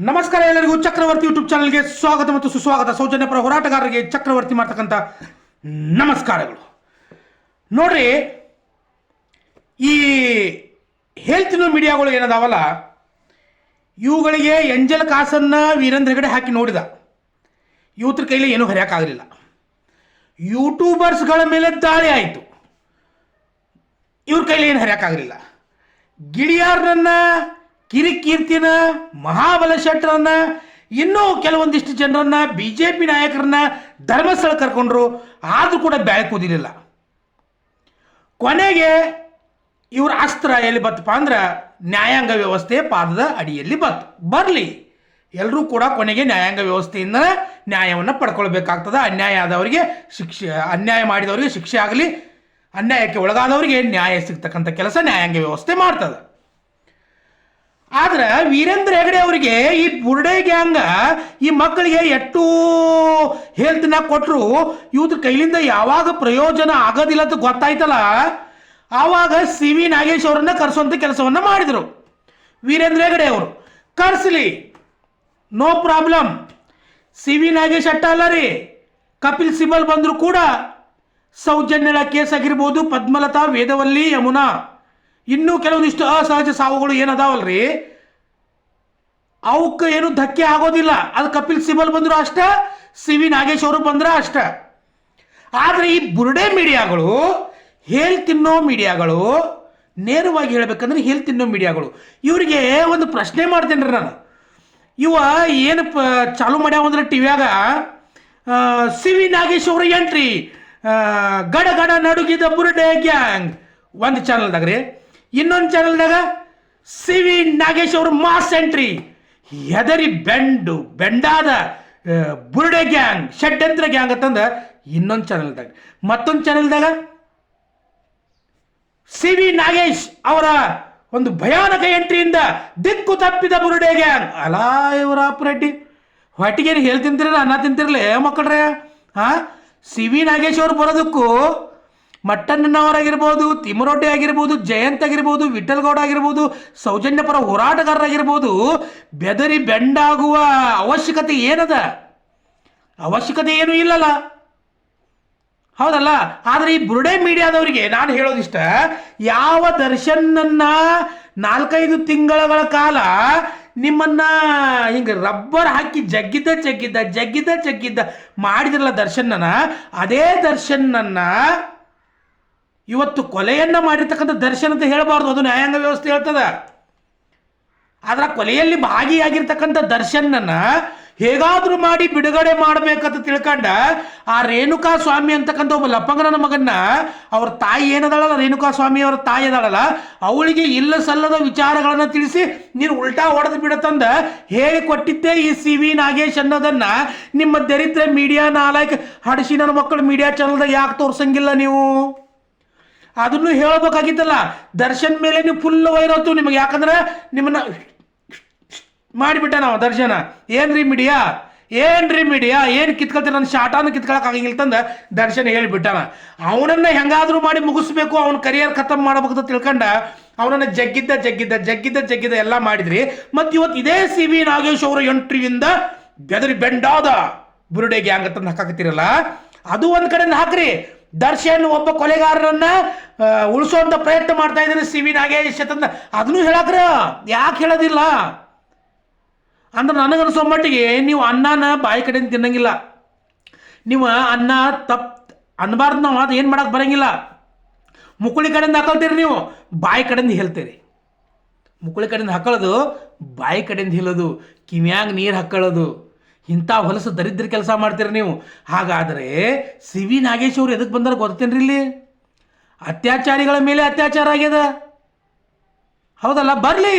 ನಮಸ್ಕಾರ ಎಲ್ಲರಿಗೂ ಚಕ್ರವರ್ತಿ ಯೂಟ್ಯೂಬ್ ಚಾನಲ್ಗೆ ಸ್ವಾಗತ ಮತ್ತು ಸುಸ್ವಾಗತ. ಸೌಜನ್ಯ ಪರ ಹೋರಾಟಗಾರರಿಗೆ ಚಕ್ರವರ್ತಿ ಮಾಡ್ತಕ್ಕಂಥ ನಮಸ್ಕಾರಗಳು. ನೋಡ್ರಿ, ಈ ಹೆಲ್ತ್ ಮೀಡಿಯಾಗಳು ಏನದಾವಲ್ಲ, ಇವುಗಳಿಗೆ ಎಂಜಲ್ ಕಾಸನ್ನು ವೀರೇಂದ್ರ ಹೆಗಡೆ ಹಾಕಿ ನೋಡಿದ. ಯೂತ್ರ ಕೈಲಿ ಏನೂ ಹರಿಯೋಕ್ಕಾಗಲಿಲ್ಲ. ಯೂಟ್ಯೂಬರ್ಸ್ಗಳ ಮೇಲೆ ದಾಳಿ ಆಯಿತು, ಇವ್ರ ಕೈಲಿ ಏನು ಹರಿಯೋಕ್ಕಾಗಲಿಲ್ಲ. ಗಿಳಿಯಾರ್ರನ್ನ, ಕಿರಿಕೀರ್ತಿನ, ಮಹಾಬಲ ಶೆಟ್ಟರನ್ನ, ಇನ್ನೂ ಕೆಲವೊಂದಿಷ್ಟು ಜನರನ್ನ, ಬಿ ಜೆ ಪಿ ನಾಯಕರನ್ನ ಧರ್ಮಸ್ಥಳ ಕರ್ಕೊಂಡ್ರು. ಆದರೂ ಕೂಡ ಬ್ಯಾಕ್ ಕೂದಿಲಿಲ್ಲ. ಕೊನೆಗೆ ಇವ್ರ ಅಸ್ತ್ರ ಎಲ್ಲಿ ಬತ್ತಪ್ಪ ಅಂದ್ರೆ ನ್ಯಾಯಾಂಗ ವ್ಯವಸ್ಥೆ ಪಾದದ ಅಡಿಯಲ್ಲಿ ಬರಲಿ. ಎಲ್ಲರೂ ಕೂಡ ಕೊನೆಗೆ ನ್ಯಾಯಾಂಗ ವ್ಯವಸ್ಥೆಯಿಂದ ನ್ಯಾಯವನ್ನು ಪಡ್ಕೊಳ್ಬೇಕಾಗ್ತದೆ. ಅನ್ಯಾಯ ಆದವರಿಗೆ ಶಿಕ್ಷೆ, ಅನ್ಯಾಯ ಮಾಡಿದವರಿಗೆ ಶಿಕ್ಷೆ ಆಗಲಿ, ಅನ್ಯಾಯಕ್ಕೆ ಒಳಗಾದವರಿಗೆ ನ್ಯಾಯ ಸಿಗ್ತಕ್ಕಂಥ ಕೆಲಸ ನ್ಯಾಯಾಂಗ ವ್ಯವಸ್ಥೆ ಮಾಡ್ತದೆ. ಆದ್ರೆ ವೀರೇಂದ್ರ ಹೆಗಡೆ ಅವರಿಗೆ ಈ ಬುರ್ಡೆ ಗ್ಯಾಂಗ ಈ ಮಕ್ಕಳಿಗೆ ಎಷ್ಟು ಹೆಲ್ತ್ನ ಕೊಟ್ಟರು ಇವ್ರ ಕೈಲಿಂದ ಯಾವಾಗ ಪ್ರಯೋಜನ ಆಗೋದಿಲ್ಲ ಅಂತ ಗೊತ್ತಾಯ್ತಲ್ಲ, ಆವಾಗ ಸಿ ವಿ ನಾಗೇಶ್ ಅವರನ್ನ ಕರೆಸುವಂಥ ಕೆಲಸವನ್ನು ಮಾಡಿದರು ವೀರೇಂದ್ರ ಹೆಗಡೆ ಅವರು. ಕರೆಸಲಿ, no problem. C V Nagesh ಅಟ್ಟ ಅಲ್ಲ ರೀ, ಕಪಿಲ್ ಸಿಬಲ್ ಬಂದರೂ ಕೂಡ ಸೌಜನ್ಯಳ ಕೇಸ್ ಆಗಿರ್ಬೋದು, ಪದ್ಮಲತಾ, ವೇದವಲ್ಲಿ, ಯಮುನಾ, ಇನ್ನೂ ಕೆಲವೊಂದಿಷ್ಟು ಅಸಹಜ ಸಾವುಗಳು ಏನದಾವಲ್ರಿ, ಅವಕ್ಕೆ ಏನು ಧಕ್ಕೆ ಆಗೋದಿಲ್ಲ. ಅದು ಕಪಿಲ್ ಸಿಬಲ್ ಬಂದ್ರು ಅಷ್ಟ, ಸಿ ವಿ ನಾಗೇಶ್ ಅವರು ಬಂದ್ರ ಅಷ್ಟ. ಆದರೆ ಈ ಬುರ್ಡೆ ಮೀಡಿಯಾಗಳು, ಹೇಲ್ ತಿನ್ನೋ ಮೀಡಿಯಾಗಳು, ನೇರವಾಗಿ ಹೇಳ್ಬೇಕಂದ್ರೆ ಹೇಲ್ ತಿನ್ನೋ ಮೀಡಿಯಾಗಳು, ಇವರಿಗೆ ಒಂದು ಪ್ರಶ್ನೆ ಮಾಡ್ತೇನೆ ರೀ ನಾನು. ಇವ ಏನು ಚಾಲು ಮಾಡ್ಯಾವಂದ್ರೆ ಟಿವಿಯಾಗ ಸಿ ವಿ ನಾಗೇಶ್ ಅವರ ಎಂಟ್ರಿ, ಗಡ ಗಡ ನಡುಗಿದ ಬುರ್ಡೆ ಗ್ಯಾಂಗ್ ಒಂದು ಚಾನಲ್ದಾಗ ರೀ, ಇನ್ನೊಂದು ಚಾನಲ್ದಾಗ ಸಿ ವಿ ನಾಗೇಶ್ ಅವರು ಮಾಸ್ ಎಂಟ್ರಿ, ಹೆದರಿ ಬೆಂಡಾದ ಬುರ್ಡೆ ಗ್ಯಾಂಗ್, ಷಡ್ಯಂತ್ರ ಗ್ಯಾಂಗ್ ಅಂತಂದ ಇನ್ನೊಂದು ಚಾನಲ್ದಾಗ, ಮತ್ತೊಂದು ಚಾನಲ್ದಾಗ ಸಿ ವಿ ನಾಗೇಶ್ ಅವರ ಒಂದು ಭಯಾನಕ ಎಂಟ್ರಿಯಿಂದ ದಿಕ್ಕು ತಪ್ಪಿದ ಬುರ್ಡೆ ಗ್ಯಾಂಗ್. ಅಲ್ಲ ಇವರ ಅಪ್ರೆಡ್ಡಿ ಹೊಟ್ಟಿಗೇನು ಹೇಳಿ ತಿಂತಿರಲ್ಲ, ಅನ್ನ ತಿಂತಿರಲೇ ಮಕ್ಕಳ್ರೆ. ಸಿ ವಿ ನಾಗೇಶ್ ಅವರು ಬರೋದಕ್ಕೂ ಮಟ್ಟಣ್ಣನವರಾಗಿರ್ಬೋದು, ತಿಮ್ಮರೊಡ್ಡಿ ಆಗಿರ್ಬೋದು, ಜಯಂತ್ ಆಗಿರ್ಬೋದು, ವಿಠಲ್ ಗೌಡ ಆಗಿರ್ಬೋದು, ಸೌಜನ್ಯ ಪರ ಹೋರಾಟಗಾರರಾಗಿರ್ಬೋದು, ಬೆದರಿ ಬೆಂಡಾಗುವ ಅವಶ್ಯಕತೆ ಏನದ? ಅವಶ್ಯಕತೆ ಏನೂ ಇಲ್ಲಲ್ಲ, ಹೌದಲ್ಲ? ಆದರೆ ಈ ಬುರ್ಡೆ ಮೀಡಿಯಾದವರಿಗೆ ನಾನು ಹೇಳೋದಿಷ್ಟ, ಯಾವ ದರ್ಶನನ್ನ 4-5 ತಿಂಗಳ ಕಾಲ ನಿಮ್ಮನ್ನ ಹಿಂಗೆ ರಬ್ಬರ್ ಹಾಕಿ ಜಗ್ಗಿದ್ದ ಮಾಡಿದ್ರಲ್ಲ ದರ್ಶನನ, ಅದೇ ದರ್ಶನನ್ನ ಇವತ್ತು ಕೊಲೆಯನ್ನ ಮಾಡಿರ್ತಕ್ಕಂಥ ದರ್ಶನ ಅಂತ ಹೇಳಬಾರ್ದು, ಅದು ನ್ಯಾಯಾಂಗ ವ್ಯವಸ್ಥೆ ಹೇಳ್ತದ. ಆದ್ರೆ ಕೊಲೆಯಲ್ಲಿ ಭಾಗಿಯಾಗಿರ್ತಕ್ಕಂಥ ದರ್ಶನನ್ನ ಹೇಗಾದ್ರೂ ಮಾಡಿ ಬಿಡುಗಡೆ ಮಾಡಬೇಕಂತ ತಿಳ್ಕೊಂಡ ಆ ರೇಣುಕಾ ಸ್ವಾಮಿ ಅಂತಕ್ಕಂಥ ಒಬ್ಬ ಲಪ್ಪಂಗನ ಮಗನ್ನ, ಅವ್ರ ತಾಯಿ ಏನದಾಳಲ್ಲ, ರೇಣುಕಾ ಸ್ವಾಮಿ ಅವರ ತಾಯಿ ಅದಾಳಲ್ಲ, ಅವಳಿಗೆ ಇಲ್ಲ ಸಲ್ಲದ ವಿಚಾರಗಳನ್ನ ತಿಳಿಸಿ ನೀನು ಉಲ್ಟಾ ಹೊಡೆದು ಬಿಡತಂದ ಹೇಳಿ ಕೊಟ್ಟಿದ್ದೆ ಈ ಸಿ ವಿ ನಾಗೇಶ್ ಅನ್ನೋದನ್ನ ನಿಮ್ಮ ದರಿದ್ರ ಮೀಡಿಯಾ ನಾಲಾಯಕ್ ಹಡಿಸಿ ನನ್ನ ಮಕ್ಕಳು ಮೀಡಿಯಾ ಚಾನಲ್ದಾಗ ಯಾಕೆ ತೋರ್ಸಂಗಿಲ್ಲ ನೀವು? ಅದನ್ನು ಹೇಳಬೇಕಾಗಿತ್ತಲ್ಲ. ದರ್ಶನ್ ಮೇಲೆ ನೀವು ಫುಲ್ ವೈರತ್ತು ನಿಮಗೆ, ಯಾಕಂದ್ರೆ ನಿಮ್ಮನ್ನ ಮಾಡಿಬಿಟ್ಟ ನಾವು ದರ್ಶನ. ಏನ್ರಿ ಮೀಡಿಯಾ ಏನು ಕಿತ್ಕೊಳ್ತೀರ, ನನ್ನ ಶಾಟಾನು ಕಿತ್ಕೊಳಕ್ ಆಗಂಗಿಲ್ಲ ತಂದ ದರ್ಶನ ಹೇಳಿಬಿಟ್ಟಾನ. ಅವನನ್ನ ಹೆಂಗಾದ್ರೂ ಮಾಡಿ ಮುಗಿಸ್ಬೇಕು, ಅವನ ಕರಿಯರ್ ಖತಮ್ ಮಾಡಬೇಕು ತಿಳ್ಕೊಂಡ ಅವನನ್ನ ಜಗ್ಗಿದ್ದ ಎಲ್ಲ ಮಾಡಿದ್ರಿ. ಮತ್ತು ಇವತ್ತು ಇದೇ ಸಿ ವಿ ನಾಗೇಶ್ ಅವರ ಎಂಟ್ರಿಯಿಂದ ಬೆದರಿ ಬೆಂಡಾದ ಬುರುಡೆ ಗ್ಯಾಂಗ್ ಅಂತ ಹಾಕಾಕತ್ತೀರಲ್ಲ, ಅದು ಒಂದ್ ಕಡೆಯಿಂದ ಹಾಕ್ರಿ. ದರ್ಶನ್ ಒಬ್ಬ ಕೊಲೆಗಾರರನ್ನ ಉಳಿಸುವಂತ ಪ್ರಯತ್ನ ಮಾಡ್ತಾ ಇದ್ದಾನೆ ಸಿ ವಿ ನಾಗೇಶ್ ಅಂತಂದ ಅದನ್ನು ಹೇಳಕ್ರ, ಯಾಕೆ ಹೇಳೋದಿಲ್ಲ ಅಂದ್ರೆ ನನಗನ್ಸೋ ಮಟ್ಟಿಗೆ ನೀವು ಅನ್ನನ ಬಾಯಿ ಕಡೆಯಿಂದ ತಿನ್ನಂಗಿಲ್ಲ. ನೀವು ಅನ್ನ ಅನ್ಬಾರ್ದು, ನಾವು ಅದು ಏನು ಮಾಡಕ್ಕೆ ಬರಂಗಿಲ್ಲ. ಮುಕುಳಿ ಕಡೆಯಿಂದ ಹಾಕೊಳ್ತೀರಿ, ನೀವು ಬಾಯಿ ಕಡೆಯಿಂದ ಹೇಳ್ತೀರಿ. ಮುಕುಳಿ ಕಡೆಯಿಂದ ಹಾಕೊಳ್ಳೋದು, ಬಾಯಿ ಕಡೆಯಿಂದ ಹೇಳೋದು, ಕಿವ್ಯಾಂಗ ನೀರು ಹಾಕೊಳ್ಳೋದು, ಇಂಥ ಹೊಲಸು ದರಿದ್ರ ಕೆಲಸ ಮಾಡ್ತೀರಿ ನೀವು. ಹಾಗಾದರೆ ಸಿ ವಿ ನಾಗೇಶ್ ಅವರು ಎದಕ್ಕೆ ಬಂದಾರ ಗೊತ್ತೇನ್ರಿ? ಇಲ್ಲಿ ಅತ್ಯಾಚಾರಿಗಳ ಮೇಲೆ ಅತ್ಯಾಚಾರ ಆಗ್ಯದ, ಹೌದಲ್ಲ? ಬರಲಿ,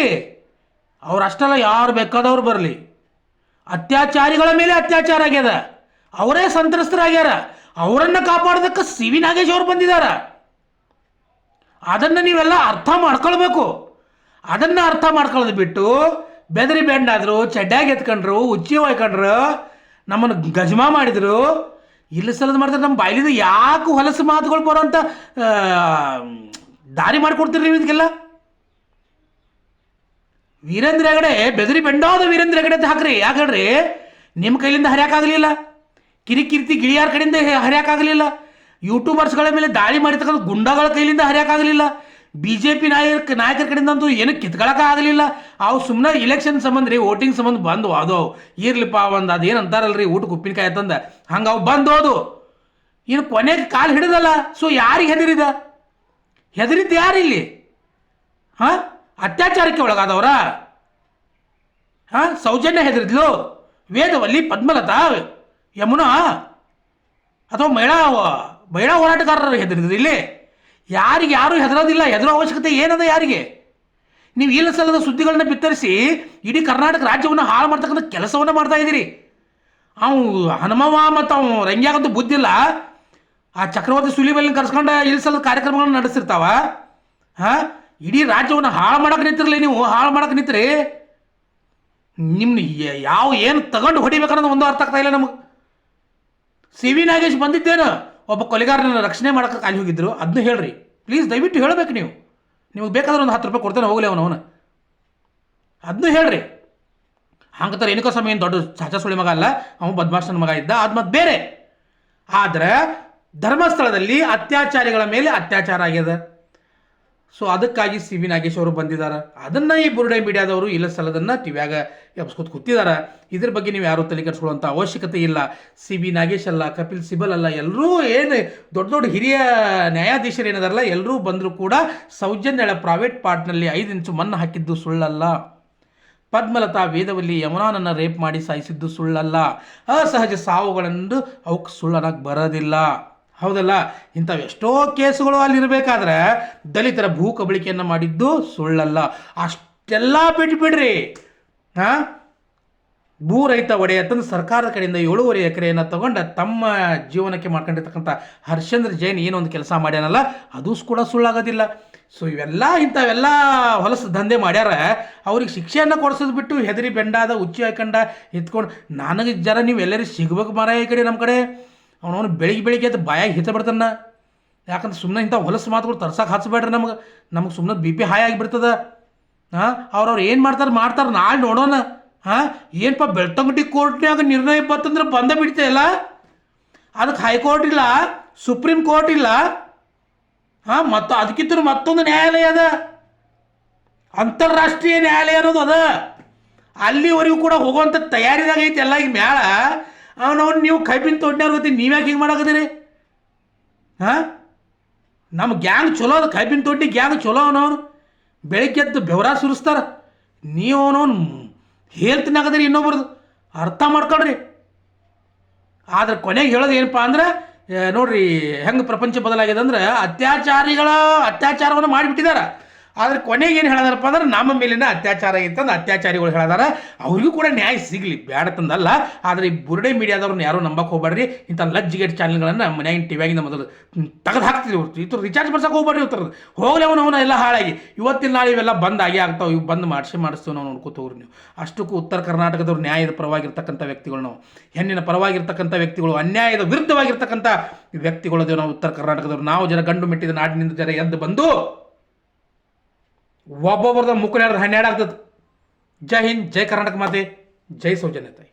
ಅವ್ರು ಅಷ್ಟಲ್ಲ, ಯಾರು ಬೇಕಾದವ್ರು ಬರಲಿ. ಅತ್ಯಾಚಾರಿಗಳ ಮೇಲೆ ಅತ್ಯಾಚಾರ ಆಗ್ಯದ, ಅವರೇ ಸಂತ್ರಸ್ತರಾಗ್ಯಾರ, ಅವರನ್ನು ಕಾಪಾಡೋದಕ್ಕೆ ಸಿ ವಿ ನಾಗೇಶ್ ಅವರು ಬಂದಿದ್ದಾರ. ಅದನ್ನು ನೀವೆಲ್ಲ ಅರ್ಥ ಮಾಡ್ಕೊಳ್ಬೇಕು. ಅದನ್ನು ಅರ್ಥ ಮಾಡ್ಕೊಳ್ಳೋದು ಬಿಟ್ಟು ಬೆದರಿ ಬೆಂಡಾದ್ರು, ಚಡ್ಡಾಗಿ ಎತ್ಕೊಂಡ್ರು, ಉಚ್ಚಿ ಹೊಯ್ಕೊಂಡ್ರು, ನಮ್ಮನ್ನು ಗಜಮಾ ಮಾಡಿದ್ರು, ಇಲ್ಲಿ ಸಲದ ಮಾಡಿದ್ರೆ ನಮ್ಮ ಬಾಯಿಲಿಂದ ಯಾಕೆ ಹೊಲಸು ಮಾತುಗಳು ಬರೋಂಥ ದಾರಿ ಮಾಡಿಕೊಡ್ತೀರಿ ನೀವು ಇದಕ್ಕೆಲ್ಲ? ವೀರೇಂದ್ರ ಹೆಗಡೆ ಬೆದರಿ ಬೆಂಡಾದ ವೀರೇಂದ್ರ ಹೆಗಡೆ ಅಂತ ಹಾಕ್ರಿ. ಯಾಕೆ ಹೇಳ್ರಿ? ನಿಮ್ಮ ಕೈಲಿಂದ ಹರಿಯೋಕ್ಕಾಗಲಿಲ್ಲ, ಕಿರಿಕೀರ್ತಿ ಗಿಳಿಯಾರ ಕಡೆಯಿಂದ ಹರಿಯೋಕ್ಕಾಗಲಿಲ್ಲ, ಯೂಟ್ಯೂಬರ್ಸ್ಗಳ ಮೇಲೆ ದಾಳಿ ಮಾಡಿರ್ತಕ್ಕಂಥ ಗುಂಡಾಗಳ ಕೈಲಿಂದ ಹರಿಯೋಕ್ಕಾಗಲಿಲ್ಲ, BJP ನಾಯಕರ ಕಡೆಯಿಂದ ಅಂತೂ ಏನು ಕಿತ್ಕೊಳಕ್ಕಾಗಲಿಲ್ಲ. ಅವು ಸುಮ್ಮನೆ ಇಲೆಕ್ಷನ್ ಸಂಬಂಧ ರೀ, ವೋಟಿಂಗ್ ಸಂಬಂಧ ಬಂದು ಅದು ಇರ್ಲಿಪ್ಪ ಒಂದು ಅದೇನು ಅಂತಾರಲ್ರಿ ಊಟಕ್ಕೆ ಉಪ್ಪಿನಕಾಯಿ ಅಂತಂದ ಹಂಗೆ ಅವು ಬಂದೋದು. ಇನ್ನು ಕೊನೆಗೆ ಕಾಲು ಹಿಡಿದಲ್ಲ. ಸೊ ಯಾರಿಗೆ ಹೆದರಿದ? ಹೆದರಿದ್ದು ಯಾರು ಇಲ್ಲಿ? ಹಾಂ, ಅತ್ಯಾಚಾರಕ್ಕೆ ಒಳಗಾದವರ? ಹಾಂ, ಸೌಜನ್ಯ ಹೆದರಿದ್ಲು, ವೇದವಲ್ಲಿ, ಪದ್ಮಲತಾ, ಯಮುನಾ ಅಥವಾ ಮಹಿಳಾ ಹೋರಾಟಗಾರರು ಹೆದರಿದ್ರು ಇಲ್ಲಿ? ಯಾರಿಗೆ ಯಾರೂ ಹೆದರೋದಿಲ್ಲ. ಹೆದರೋ ಅವಶ್ಯಕತೆ ಏನದ ಯಾರಿಗೆ? ನೀವು ಇಲ್ಲ ಸಲ್ಲದ ಸುದ್ದಿಗಳನ್ನ ಬಿತ್ತರಿಸಿ ಇಡೀ ಕರ್ನಾಟಕ ರಾಜ್ಯವನ್ನು ಹಾಳು ಮಾಡ್ತಕ್ಕಂಥ ಕೆಲಸವನ್ನು ಮಾಡ್ತಾ ಇದ್ದೀರಿ. ಅವು ಹನುಮವ ಮತ್ತು ಅವು ರಂಗ್ಯಾಗಂತೂ ಬುದ್ಧಿಲ್ಲ. ಆ ಚಕ್ರವರ್ತಿ ಸುಲಿಬೆಲ್ಲ ಕರ್ಸ್ಕೊಂಡು ಇಳಿಸಲ್ಲದ ಕಾರ್ಯಕ್ರಮಗಳನ್ನ ನಡೆಸಿರ್ತಾವ. ಹಾಂ, ಇಡೀ ರಾಜ್ಯವನ್ನು ಹಾಳು ಮಾಡಕ್ಕೆ ನಿಂತಿರಲಿ ನೀವು, ಹಾಳು ಮಾಡಕ್ಕೆ ನಿಂತ್ರಿ. ನಿಮ್ಮನ್ನ ಯಾವ ಏನು ತಗೊಂಡು ಹೊಡಿಬೇಕನ್ನೋದು ಒಂದು ಅರ್ಥ ಆಗ್ತಾ ಇಲ್ಲ ನಮಗೆ. CV ನಾಗೇಶ್ ಬಂದಿದ್ದೇನು ಒಬ್ಬ ಕೊಲೆಗಾರನ ರಕ್ಷಣೆ ಮಾಡೋಕೆ ಅಲ್ಲಿ ಹೋಗಿದ್ರು, ಅದನ್ನ ಹೇಳ್ರಿ ಪ್ಲೀಸ್, ದಯವಿಟ್ಟು ಹೇಳಬೇಕು ನೀವು. ನಿಮಗೆ ಬೇಕಾದ್ರೆ ಒಂದು 10 ರೂಪಾಯಿ ಕೊಡ್ತಾನೆ, ಹೋಗಲಿ ಅವನು ಅದನ್ನ ಹೇಳ್ರಿ. ಹಂಗಂತಾರೆ ರೇಣುಕಾ ಸ್ವಾಮಿ ಏನು ದೊಡ್ಡ ಚಾಚಾ ಸುಳಿ ಮಗ ಅಲ್ಲ, ಅವನು ಬದ್ಮಾಶನ ಮಗ ಇದ್ದ, ಅದು ಮತ್ತೆ ಬೇರೆ. ಆದರೆ ಧರ್ಮಸ್ಥಳದಲ್ಲಿ ಅತ್ಯಾಚಾರಿಗಳ ಮೇಲೆ ಅತ್ಯಾಚಾರ ಆಗ್ಯದ. ಸೊ ಅದಕ್ಕಾಗಿ CV ನಾಗೇಶ್ ಅವರು ಬಂದಿದ್ದಾರೆ. ಅದನ್ನು ಈ ಬುರುಡೆ ಮೀಡಿಯಾದವರು ಇಲ್ಲ ಸಲದನ್ನು ಟಿವ್ಯಾಗ ಎಬ್ಸ್ಕೊತ ಕೂತಿದ್ದಾರೆ. ಇದ್ರ ಬಗ್ಗೆ ನೀವು ಯಾರೂ ತಲೆ ಕೆಡಿಸ್ಕೊಳ್ಳುವಂಥ ಅವಶ್ಯಕತೆ ಇಲ್ಲ. CV ನಾಗೇಶ್ ಅಲ್ಲ, ಕಪಿಲ್ ಸಿಬಲ್ ಅಲ್ಲ, ಎಲ್ಲರೂ ಏನು ದೊಡ್ಡ ದೊಡ್ಡ ಹಿರಿಯ ನ್ಯಾಯಾಧೀಶರು ಏನಿದಾರಲ್ಲ ಎಲ್ಲರೂ ಬಂದರೂ ಕೂಡ ಸೌಜನ್ಯಳ ಪ್ರೈವೇಟ್ ಪಾರ್ಟ್ನಲ್ಲಿ 5 ಇಂಚು ಮಣ್ಣು ಹಾಕಿದ್ದು ಸುಳ್ಳಲ್ಲ. ಪದ್ಮಲತಾ, ವೇದವಲ್ಲಿ, ಯಮುನಾನನ್ನು ರೇಪ್ ಮಾಡಿ ಸಾಯಿಸಿದ್ದು ಸುಳ್ಳಲ್ಲ. ಅಸಹಜ ಸಾವುಗಳನ್ನು ಅವಕ್ಕೆ ಸುಳ್ಳನಾಗಿ ಬರೋದಿಲ್ಲ. ಹೌದಲ್ಲ? ಇಂಥವೆಷ್ಟೋ ಕೇಸುಗಳು ಅಲ್ಲಿರಬೇಕಾದ್ರೆ ದಲಿತರ ಭೂ ಕಬಳಿಕೆಯನ್ನು ಮಾಡಿದ್ದು ಸುಳ್ಳಲ್ಲ. ಅಷ್ಟೆಲ್ಲ ಬಿಟ್ಬಿಡ್ರಿ. ಹಾಂ, ಭೂ ರಹಿತ ಒಡೆಯತನ ಸರ್ಕಾರದ ಕಡೆಯಿಂದ 7.5 ಎಕರೆಯನ್ನು ತಗೊಂಡ ತಮ್ಮ ಜೀವನಕ್ಕೆ ಮಾಡ್ಕೊಂಡಿರ್ತಕ್ಕಂಥ ಹರ್ಷೇಂದ್ರ ಜೈನ್ ಏನೊಂದು ಕೆಲಸ ಮಾಡ್ಯಾನಲ್ಲ, ಅದು ಕೂಡ ಸುಳ್ಳಾಗೋದಿಲ್ಲ. ಸೊ ಇಂಥವೆಲ್ಲ ಹೊಲಸು ದಂಧೆ ಮಾಡ್ಯಾರ. ಅವ್ರಿಗೆ ಶಿಕ್ಷೆಯನ್ನು ಕೊಡಿಸೋದು ಬಿಟ್ಟು ಹೆದರಿ ಬೆಂಡಾದ ಹುಚ್ಚಿ ಹಾಕೊಂಡ ಎತ್ಕೊಂಡು ನನಗೆ ಜರ ನೀವು ಎಲ್ಲರಿಗೂ ಸಿಗ್ಬೇಕು ಮಾರ ಈ ಕಡೆ ನಮ್ಮ ಕಡೆ. ಅವನವನು ಬೆಳಿಗ್ಗೆ ಅದು ಬಾಯಾಗಿ ಹಿತ ಬಿಡ್ತಾನ. ಯಾಕಂದ್ರೆ ಸುಮ್ಮನೆ ಇಂಥ ಹೊಲಸು ಮಾತುಗಳು ತರ್ಸಕ್ಕೆ ಹಚ್ಬೇಡ್ರಿ. ನಮಗೆ ಸುಮ್ಮನೆ BP ಹಾಯ್ ಆಗಿಬಿಡ್ತದೆ. ಹಾಂ, ಅವ್ರವ್ರು ಏನು ಮಾಡ್ತಾರೆ ನಾಳೆ ನೋಡೋಣ. ಹಾಂ, ಏನಪ್ಪ ಬೆಳ್ತಂಗಡಿ ಕೋರ್ಟ್ನಾಗ ನಿರ್ಣಯ ಬರ್ತಂದ್ರೆ ಬಂದೇ ಬಿಡ್ತಾಯಿಲ್ಲ. ಅದಕ್ಕೆ ಹೈಕೋರ್ಟ್ ಇಲ್ಲ, ಸುಪ್ರೀಂ ಕೋರ್ಟ್ ಇಲ್ಲ. ಹಾಂ, ಮತ್ತು ಅದಕ್ಕಿಂತ ಮತ್ತೊಂದು ನ್ಯಾಯಾಲಯ ಅದ, ಅಂತಾರಾಷ್ಟ್ರೀಯ ನ್ಯಾಯಾಲಯ ಅನ್ನೋದು ಅದ. ಅಲ್ಲಿವರೆಗೂ ಕೂಡ ಹೋಗುವಂಥ ತಯಾರಿದಾಗ ಐತಿ ಎಲ್ಲ. ಈಗ ಮ್ಯಾಲ ಅವನವ್ನು ನೀವು ಕೈಬಿನ ತೊಡ್ನ್ಯಾರ ಗೊತ್ತಿ, ನೀವ್ಯಾಕೆ ಹಿಂಗೆ ಮಾಡಾಕತ್ತೀರಿ? ಹಾಂ, ನಮ್ಮ ಗ್ಯಾಂಗ್ ಚಲೋ ಅದ, ಕೈಬಿನ ತೊಡ್ಡಿ ಗ್ಯಾಂಗ್ ಚಲೋ ಅವನವನು. ಬೆಳಗ್ಗೆ ಎದ್ದು ಬೆವರ ಸುರಿಸ್ತಾರೆ. ನೀವು ಅವನವನು ಹೇಳ್ತಿನಾಗದ್ರಿ ಇನ್ನೊಬ್ರದ್ದು, ಅರ್ಥ ಮಾಡ್ಕೊಳ್ರಿ. ಆದ್ರೆ ಕೊನೆಗೆ ಹೇಳೋದು ಏನಪ್ಪ ಅಂದ್ರೆ ನೋಡ್ರಿ ಹೆಂಗೆ ಪ್ರಪಂಚ ಬದಲಾಗಿದೆ ಅಂದ್ರೆ ಅತ್ಯಾಚಾರವನ್ನು ಮಾಡಿಬಿಟ್ಟಿದ್ದಾರೆ. ಆದರೆ ಕೊನೆಗೆ ಏನು ಹೇಳದಾರಪ್ಪ ಅಂದ್ರೆ ನಮ್ಮ ಮೇಲಿನ ಅತ್ಯಾಚಾರ ಇತ್ತಂದ್ರೆ ಅತ್ಯಾಚಾರಿಗಳು ಹೇಳದಾರ, ಅವ್ರಿಗೂ ಕೂಡ ನ್ಯಾಯ ಸಿಗಲಿ ಬೇಡ ತಂದಲ್ಲ. ಆದರೆ ಈ ಬುರುಡೆ ಮೀಡಿಯಾದವ್ರನ್ನ ಯಾರೂ ನಂಬಕ್ಕೆ ಹೋಗ್ಬೇಡ್ರಿ. ಇಂಥ ಲಜ್ಜಿಗೇಟ್ ಚಾನಲ್ಗಳನ್ನು ಮನ್ಯಾಗಿನ ಟಿವಿಯಾಗಿಂದ ಮೊದಲು ತೆಗೆದು ಹಾಕ್ತಿದ್ವಿ. ಇವ್ರು ರಿಚಾರ್ಜ್ ಮಾಡ್ಸಕ್ಕೆ ಹೋಗ್ಬೇಡ್ರಿ. ಇವ್ರದ್ದು ಹೋಗಲಿ ಅವನ ಎಲ್ಲ ಹಾಳಾಗಿ ಇವತ್ತಿನ ನಾಳೆ ಇವೆಲ್ಲ ಬಂದ್ ಆಗೇ ಆಗ್ತಾವೆ. ಇವು ಬಂದ್ ಮಾಡಿಸ್ತೀವಿ ನಾವು, ನೋಡ್ಕೋತವ್ರಿ ನೀವು. ಅಷ್ಟಕ್ಕೂ ಉತ್ತರ ಕರ್ನಾಟಕದವ್ರು ನ್ಯಾಯದ ಪರವಾಗಿರ್ತಕ್ಕಂಥ ವ್ಯಕ್ತಿಗಳು ನಾವು, ಹೆಣ್ಣಿನ ಪರವಾಗಿರ್ತಕ್ಕಂಥ ವ್ಯಕ್ತಿಗಳು, ಅನ್ಯಾಯದ ವಿರುದ್ಧವಾಗಿರ್ತಕ್ಕಂಥ ವ್ಯಕ್ತಿಗಳು ನಾವು ಉತ್ತರ ಕರ್ನಾಟಕದವ್ರು. ನಾವು ಜನ ಗಂಡು ಮೆಟ್ಟಿದ ನಾಡಿನಿಂದ ಜನ ಎದ್ದು ಬಂದು ಒಬ್ಬೊಬ್ಬರದ ಮುಖ 12 ಆಗ್ತದೆ. ಜೈ ಹಿಂದ್, ಜೈ ಕರ್ನಾಟಕ ಮಾತೆ, ಜೈ ಸೌಜನ್ಯ ತಾಯಿ.